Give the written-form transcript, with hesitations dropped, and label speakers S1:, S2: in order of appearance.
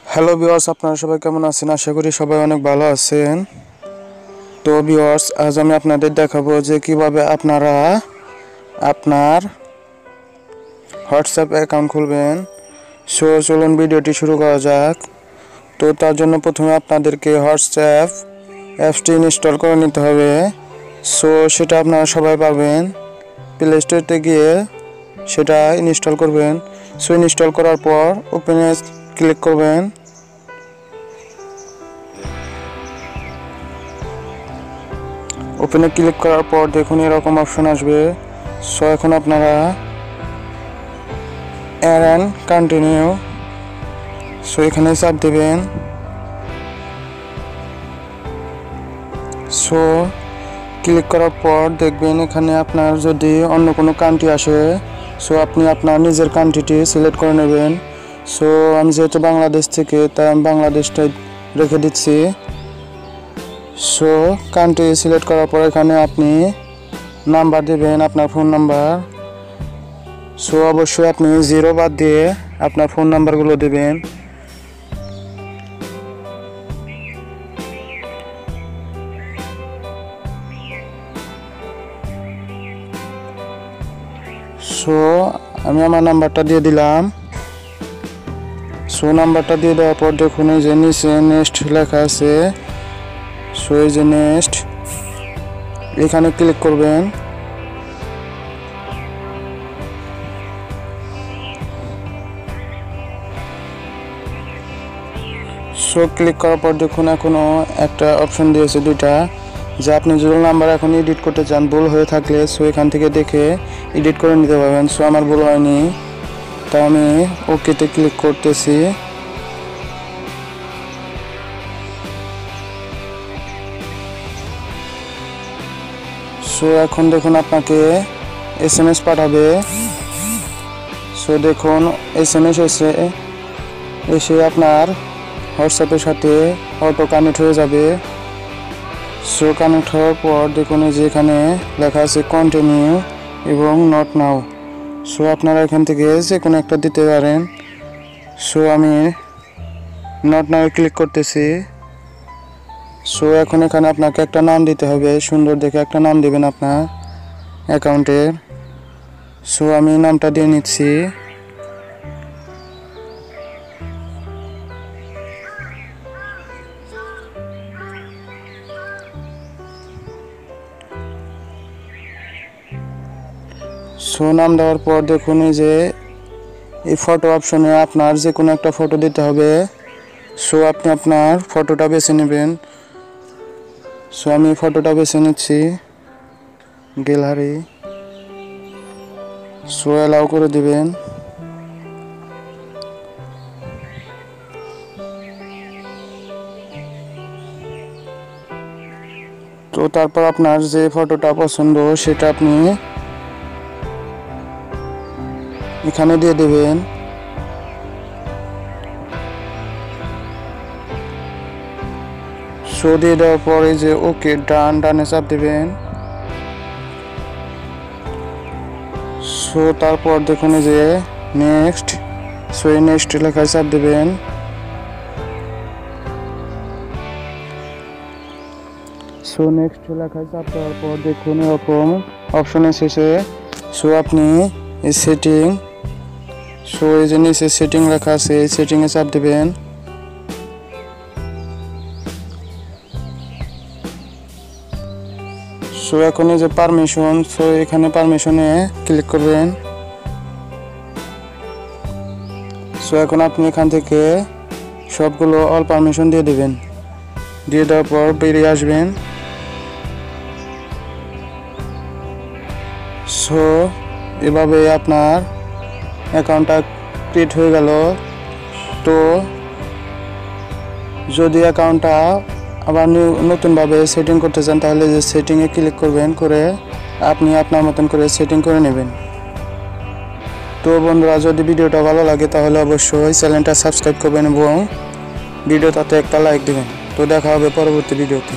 S1: Hello viewers, আপনারা সবাই কেমন আছেন? আশা করি সবাই অনেক ভালো আছেন। তো ভিউয়ার্স, আজ আমি আপনাদের দেখাবো যে কিভাবে আপনারা আপনার হোয়াটসঅ্যাপ অ্যাকাউন্ট খুলবেন। সো চলুন ভিডিওটি শুরু করা যাক। তো তার জন্য প্রথমে আপনাদেরকে হোয়াটসঅ্যাপ অ্যাপসটি ইনস্টল করে নিতে হবে। সো সেটা আপনারা সবাই পাবেন। প্লে স্টোরে গিয়ে সেটা ইনস্টল করবেন। সো ইনস্টল করার পর ওপেনে ক্লিক করবেন। ওপেনে ক্লিক করার পর দেখুন এরকম অপশন আসবে। সো এখন আপনারা অ্যাড অ্যান্ড কন্টিনিউ, সো এখানে চাপ দেবেন। সো ক্লিক করার পর দেখবেন এখানে আপনার যদি অন্য কোনো কান্ট্রি আসে, সো আপনি আপনার নিজের কান্ট্রিটি সিলেক্ট করে নেবেন। সো আমি যেহেতু বাংলাদেশ থেকে, তাই আমি বাংলাদেশটাই রেখে দিচ্ছি। সো কান্ট্রি সিলেক্ট করার পর এখানে আপনি নাম্বার দেবেন, আপনার ফোন নাম্বার। সো অবশ্যই আপনি 0 বাদ দিয়ে আপনার ফোন নাম্বারগুলো দেবেন। সো আমি আমার নাম্বারটা দিয়ে দিলাম। সো নাম্বারটা দিয়ে দেওয়ার পর দেখুন এই যে নিচে নেক্সট লেখা আছে। সো এই যে নেক্সট, এখানে ক্লিক করবেন। সো ক্লিক করার পর দেখুন এখনও একটা অপশন দিয়েছে দুইটা, যে আপনি যদি নাম্বার এখন এডিট করতে চান, ভুল হয়ে থাকলে সো এখান থেকে দেখে এডিট করে নিতে পারবেন। সো আমার ভুল হয়নি, তাই আমি ওকেতে ক্লিক করতেছি। সো এখন দেখুন আপনাকে SMS পাঠাবে। সো দেখুন SMS এসে আপনার হোয়াটসঅ্যাপের সাথে অটো কানেক্ট হয়ে যাবে। সো কানেক্ট হওয়ার পর দেখুন যে এখানে লেখা আছে কন্টিনিউ এবং নট নাও। সো আপনারা এখান থেকে যে কোনো একটা দিতে পারেন। সো আমি নট নাও ক্লিক করতেছি। সো এখন এখানে আপনাকে একটা নাম দিতে হবে, সুন্দর দেখে একটা নাম দেবেন আপনার অ্যাকাউন্টের। সো আমি নামটা দিয়ে নিচ্ছি। সো নাম দেওয়ার পর দেখুন এই যে এই ফটো অপশনে আপনার যে কোনো একটা ফটো দিতে হবে। সো আপনি আপনার ফটোটা বেছে নেবেন। সো আমি ফটোটা বেছে নিচ্ছি, গ্যালারি। সো অ্যালাউ করে দিবেন। তো তারপর আপনার যে ফটোটা পছন্দ সেটা আপনি এখানে দিয়ে দেবেন। সো দিয়ে দেওয়ার পরে যে ওকে ডানে চাপ দেবেন। সো তারপর দেখুন যে নেক্সট, সো এই নেক্সট লেখায় চাপ দেবেন। সো নেক্সট লেখায় চাপ দেওয়ার পর দেখুন এরকম অপশন এসেছে। সো আপনি এই সেটিং, সো এই যে নিচে সেটিং লেখা আছে, এই সেটিংয়ে চাপ দেবেন। সো এখন এই যে পারমিশন, সো এখানে পারমিশনে ক্লিক করবেন। সো এখন আপনি এখান থেকে সবগুলো অল পারমিশন দিয়ে দেবেন। দিয়ে দেওয়ার পর বেরিয়ে আসবেন। সো এভাবে আপনার অ্যাকাউন্টটা ক্রিয়েট হয়ে গেল। তো যদি অ্যাকাউন্টটা আবার নতুনভাবে সেটিং করতে চান, তাহলে যে সেটিংয়ে ক্লিক করবেন, করে আপনি আপনার মতন করে সেটিং করে নেবেন। তো বন্ধুরা, যদি ভিডিওটা ভালো লাগে তাহলে অবশ্যই চ্যানেলটা সাবস্ক্রাইব করবেন এবং ভিডিওটাতে একটা লাইক দেবেন। তো দেখা হবে পরবর্তী ভিডিওতে।